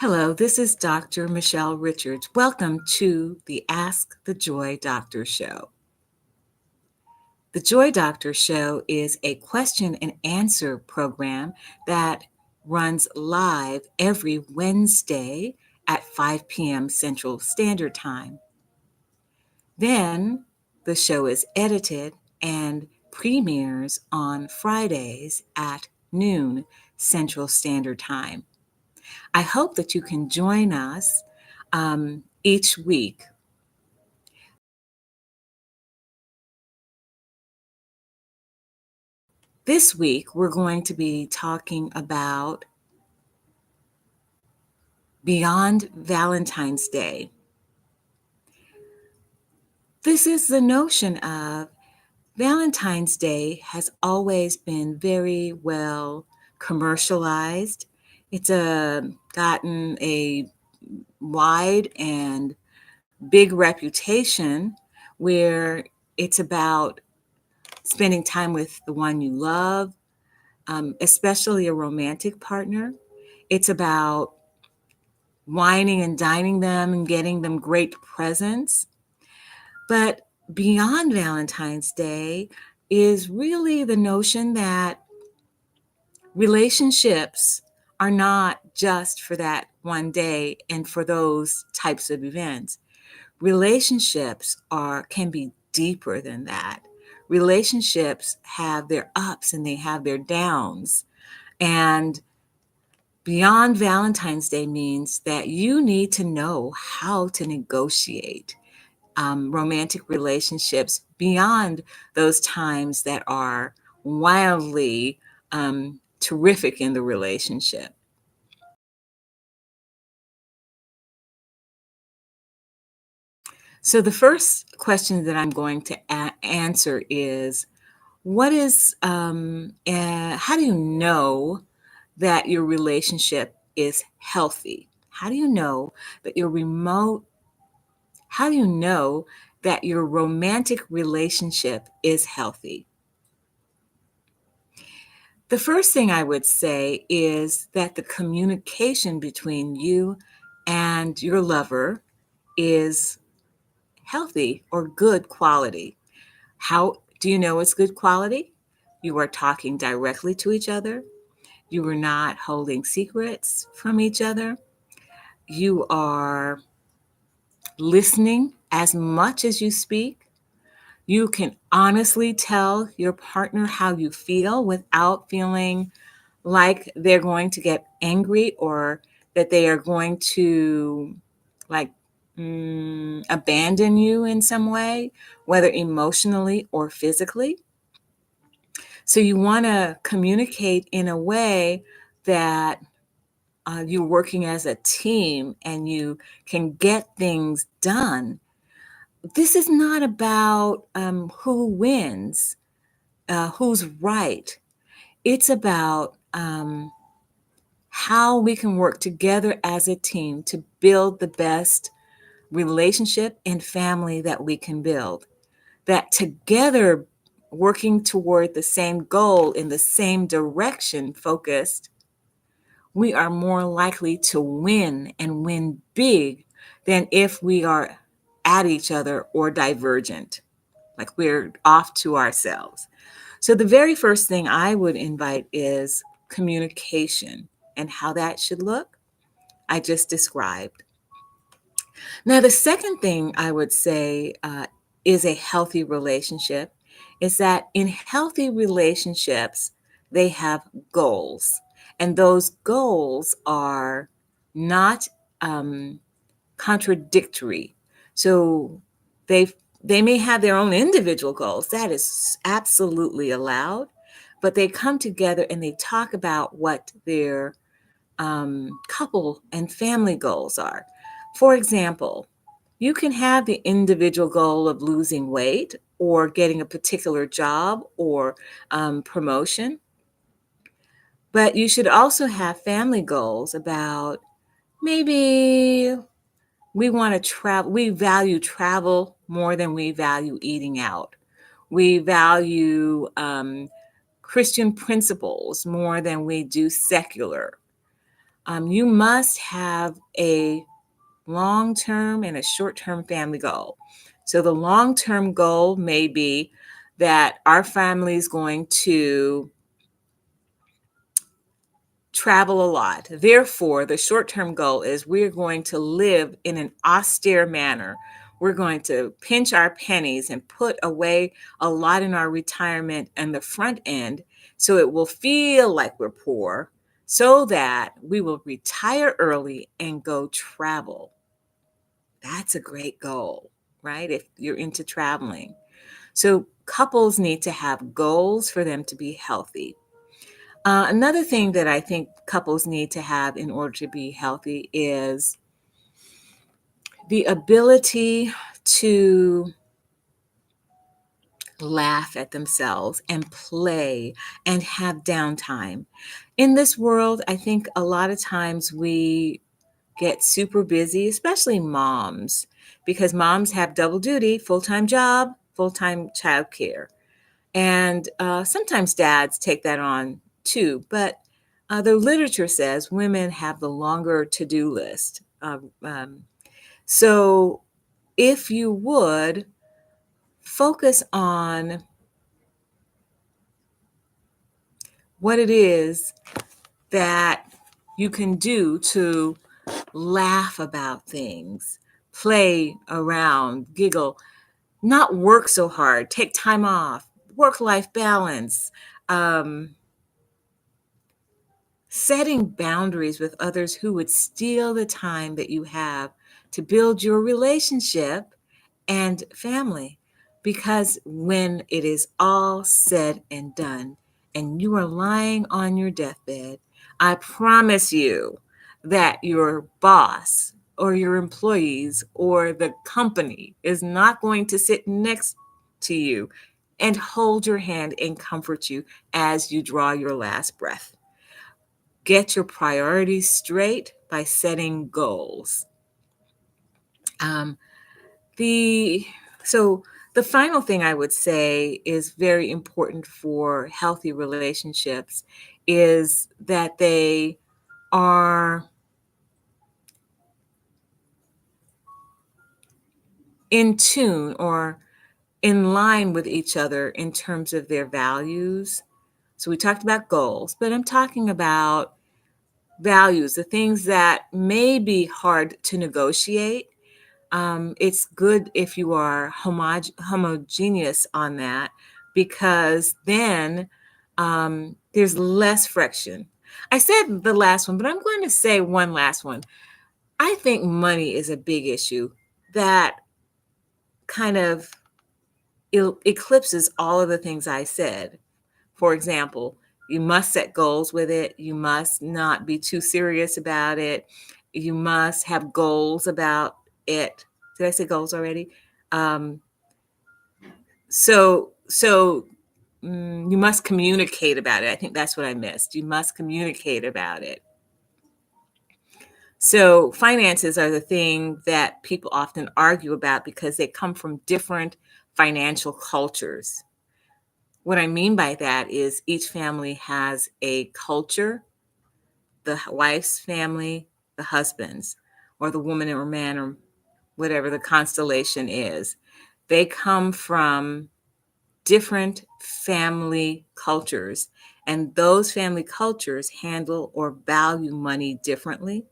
Hello, this is Dr. Michelle Richards. Welcome to the Ask the Joy Doctor show. The Joy Doctor show is a question and answer program that runs live every Wednesday at 5 p.m. Central Standard Time. Then the show is edited and premieres on Fridays at noon Central Standard Time. I hope that you can join us each week. This week, we're going to be talking about beyond Valentine's Day. This is the notion of Valentine's Day has always been very well commercialized. It's gotten a wide and big reputation where it's about spending time with the one you love, especially a romantic partner. It's about wining and dining them and getting them great presents. But beyond Valentine's Day is really the notion that relationships are not just for that one day and for those types of events. Relationships can be deeper than that. Relationships have their ups and they have their downs. And beyond Valentine's Day means that you need to know how to negotiate romantic relationships beyond those times that are wildly terrific in the relationship. So the first question that I'm going to answer is, how do you know that your relationship is healthy? How do you know that how do you know that your romantic relationship is healthy? The first thing I would say is that the communication between you and your lover is healthy or good quality. How do you know it's good quality? You are talking directly to each other. You are not holding secrets from each other. You are listening as much as you speak. You can honestly tell your partner how you feel without feeling like they're going to get angry or that they are going to like abandon you in some way, whether emotionally or physically. So you want to communicate in a way that you're working as a team and you can get things done. This is not about who wins, who's right. It's about how we can work together as a team to build the best relationship and family that we can build. That together, working toward the same goal in the same direction focused, we are more likely to win and win big than if we are at each other or divergent, like we're off to ourselves. So the very first thing I would invite is communication and how that should look. I just described. Now, the second thing I would say is a healthy relationship is that in healthy relationships, they have goals. And those goals are not contradictory. So they they may have their own individual goals. That is absolutely allowed. But they come together and they talk about what their couple and family goals are. For example, you can have the individual goal of losing weight or getting a particular job or promotion, but you should also have family goals about maybe we want to travel. We value travel more than we value eating out. We value Christian principles more than we do secular. You must have a long-term and a short-term family goal. So the long-term goal may be that our family is going to travel a lot. Therefore, the short-term goal is we're going to live in an austere manner. We're going to pinch our pennies and put away a lot in our retirement and the front end so it will feel like we're poor, so that we will retire early and go travel. That's a great goal, right? If you're into traveling. So couples need to have goals for them to be healthy. Another thing that I think couples need to have in order to be healthy is the ability to laugh at themselves and play and have downtime. In this world, I think a lot of times we get super busy, especially moms, because moms have double duty, full-time job, full-time childcare. And sometimes dads take that on too. But the literature says women have the longer to-do list. So if you would focus on what it is that you can do to laugh about things, play around, giggle, not work so hard, take time off, work-life balance, um, setting boundaries with others who would steal the time that you have to build your relationship and family. Because when it is all said and done, and you are lying on your deathbed, I promise you that your boss or your employees or the company is not going to sit next to you and hold your hand and comfort you as you draw your last breath. Get your priorities straight by setting goals. Um, the so the final thing I would say is very important for healthy relationships is that they are in tune or in line with each other in terms of their values. So we talked about goals, but I'm talking about values, the things that may be hard to negotiate. It's good if you are homogeneous on that, because then there's less friction. I said the last one, but I'm going to say one last one. I think money is a big issue that kind of eclipses all of the things I said. For example, you must set goals with it. You must not be too serious about it. You must have goals about it. Did I say goals already? Um, so you must communicate about it. I think that's what I missed. You must communicate about it. So finances are the thing that people often argue about because they come from different financial cultures. What I mean by that is each family has a culture, the wife's family, the husband's, or the woman or man, or whatever the constellation is. They come from different family cultures, and those family cultures handle or value money differently.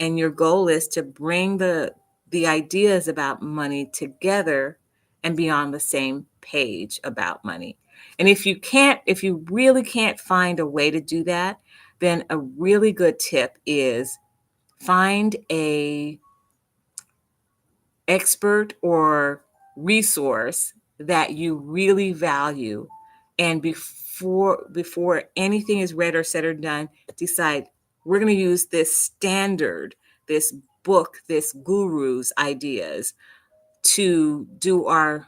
And your goal is to bring the ideas about money together and be on the same page about money. And if you really can't find a way to do that, then a really good tip is find a expert or resource that you really value, and before anything is read or said or done, decide we're going to use this standard, this book, this guru's ideas to do our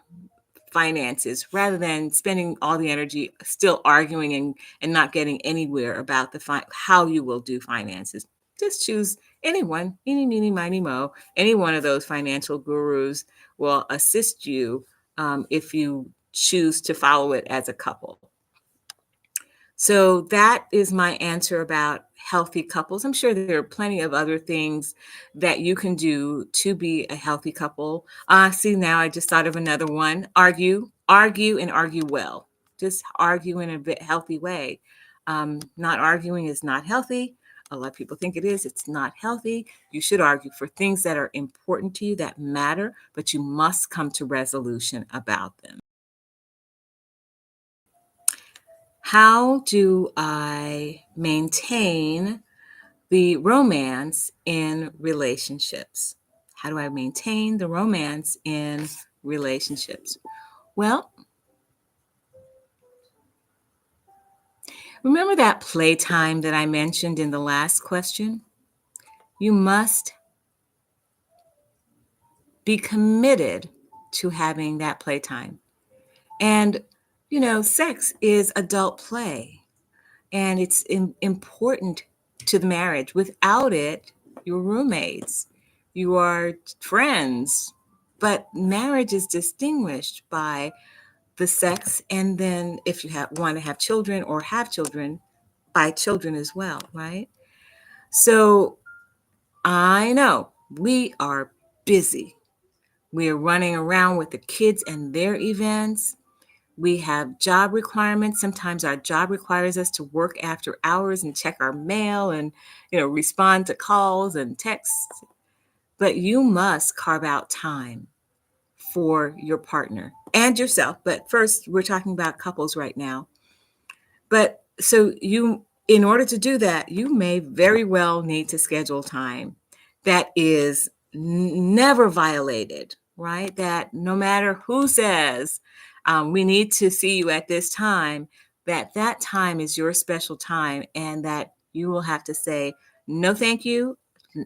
finances, rather than spending all the energy still arguing and not getting anywhere about how you will do finances. Just choose anyone, eeny, meeny, miny, mo. Any one of those financial gurus will assist you if you choose to follow it as a couple. So that is my answer about healthy couples. I'm sure there are plenty of other things that you can do to be a healthy couple. See, now I just thought of another one. Argue, and argue well. Just argue in a bit healthy way. Not arguing is not healthy. A lot of people think it is. It's not healthy. You should argue for things that are important to you, that matter, but you must come to resolution about them. How do I maintain the romance in relationships? How do I maintain the romance in relationships? Well, remember that playtime that I mentioned in the last question? You must be committed to having that playtime. And, sex is adult play. And it's important to the marriage. Without it, you're roommates, you are friends. But marriage is distinguished by the sex, and then if you want to have children or have children, by children as well, right? So I know we are busy. We're running around with the kids and their events. We have job requirements. Sometimes our job requires us to work after hours and check our mail and, respond to calls and texts. But you must carve out time for your partner and yourself. But first, we're talking about couples right now. But so in order to do that, you may very well need to schedule time that is never violated, right? That no matter who says, we need to see you at this time, that time is your special time, and that you will have to say, no, thank you,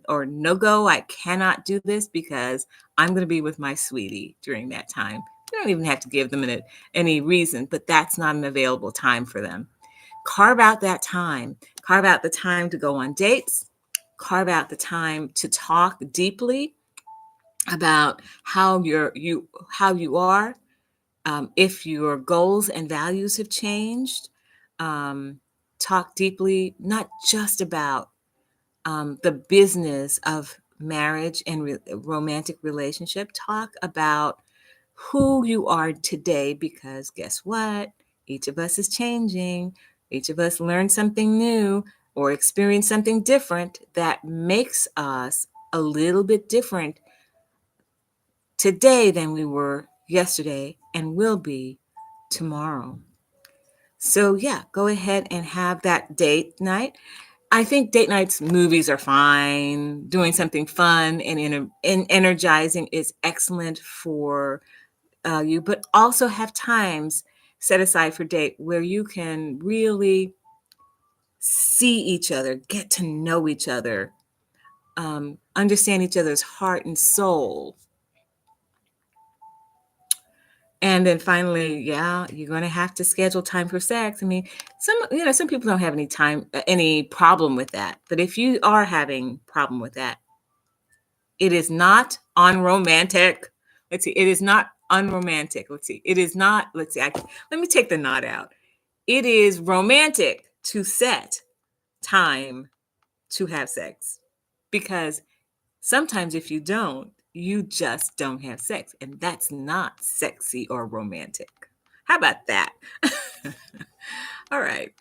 or no go, I cannot do this because I'm going to be with my sweetie during that time. You don't even have to give them any reason, but that's not an available time for them. Carve out that time. Carve out the time to go on dates. Carve out the time to talk deeply about how you are, if your goals and values have changed. Talk deeply, not just about the business of marriage and romantic relationship. Talk about who you are today, because guess what? Each of us is changing. Each of us learned something new or experienced something different that makes us a little bit different today than we were yesterday and will be tomorrow. So yeah, go ahead and have that date night. I think date nights, movies are fine. Doing something fun and energizing is excellent for you, but also have times set aside for date where you can really see each other, get to know each other, understand each other's heart and soul. And then finally, yeah, you're going to have to schedule time for sex. I mean, some people don't have any problem with that. But if you are having problem with that, it is not unromantic. Let's see. It is not unromantic. Let's see. It is not. Let's see. Let me take the not out. It is romantic to set time to have sex, because sometimes if you don't, you just don't have sex, and that's not sexy or romantic. How about that? All right.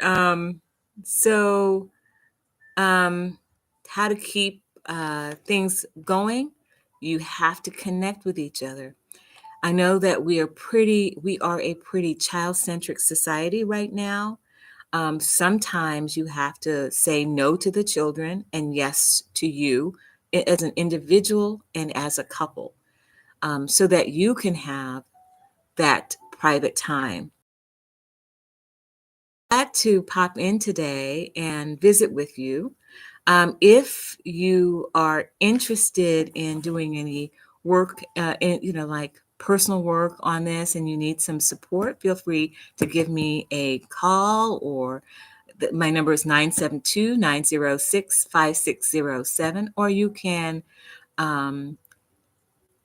So, how to keep things going? You have to connect with each other. I know that we are a pretty child-centric society right now. Sometimes you have to say no to the children and yes to you as an individual and as a couple, so that you can have that private time. Glad to pop in today and visit with you. If you are interested in doing any work, like personal work on this, and you need some support, feel free to give me a call, or my number is 972-906-5607, or you can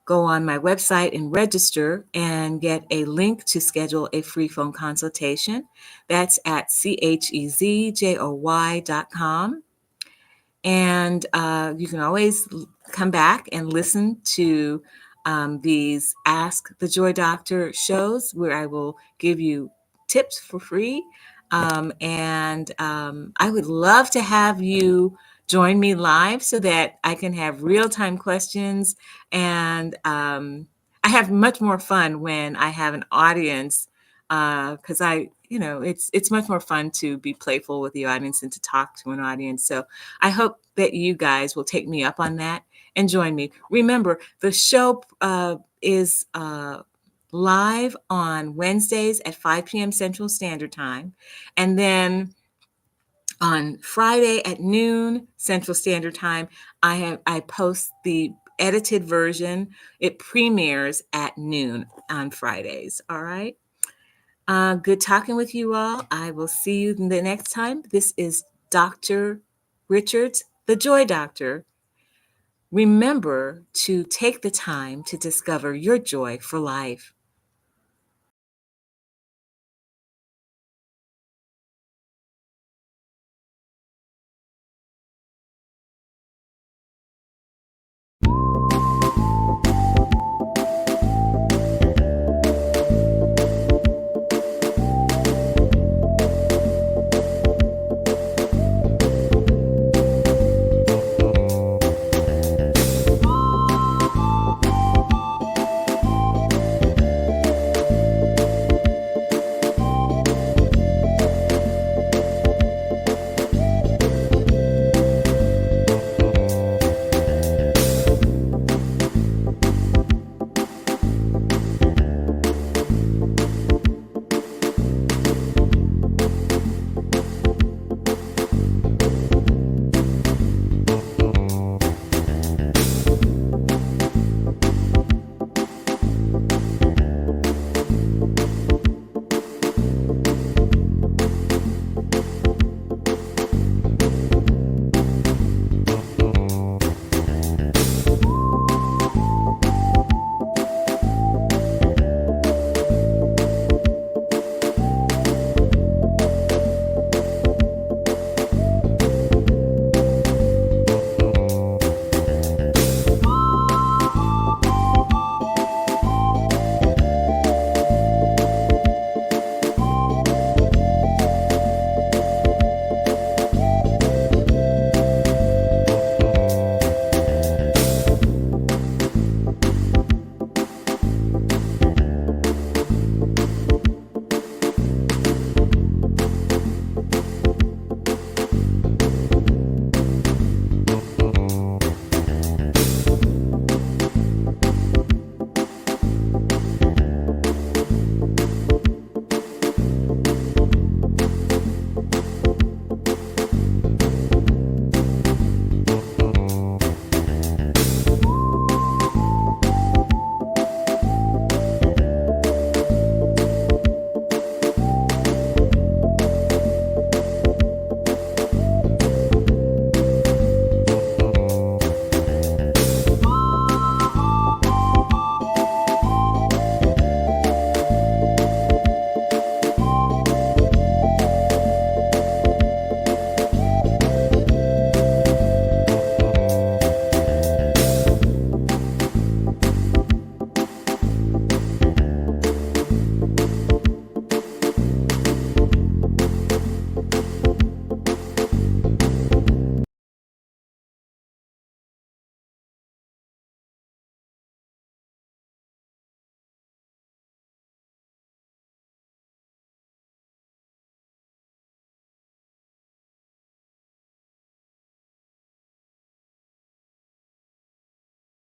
go on my website and register and get a link to schedule a free phone consultation. That's at chezjoy.com. And you can always come back and listen to these Ask the Joy Doctor shows where I will give you tips for free. And I would love to have you join me live so that I can have real-time questions. And I have much more fun when I have an audience, because it's much more fun to be playful with the audience and to talk to an audience. So I hope that you guys will take me up on that and join me. Remember, the show is live on Wednesdays at 5 p.m. Central Standard Time. And then on Friday at noon Central Standard Time, I post the edited version. It premieres at noon on Fridays. All right. Good talking with you all. I will see you the next time. This is Dr. Richards, the Joy Doctor. Remember to take the time to discover your joy for life.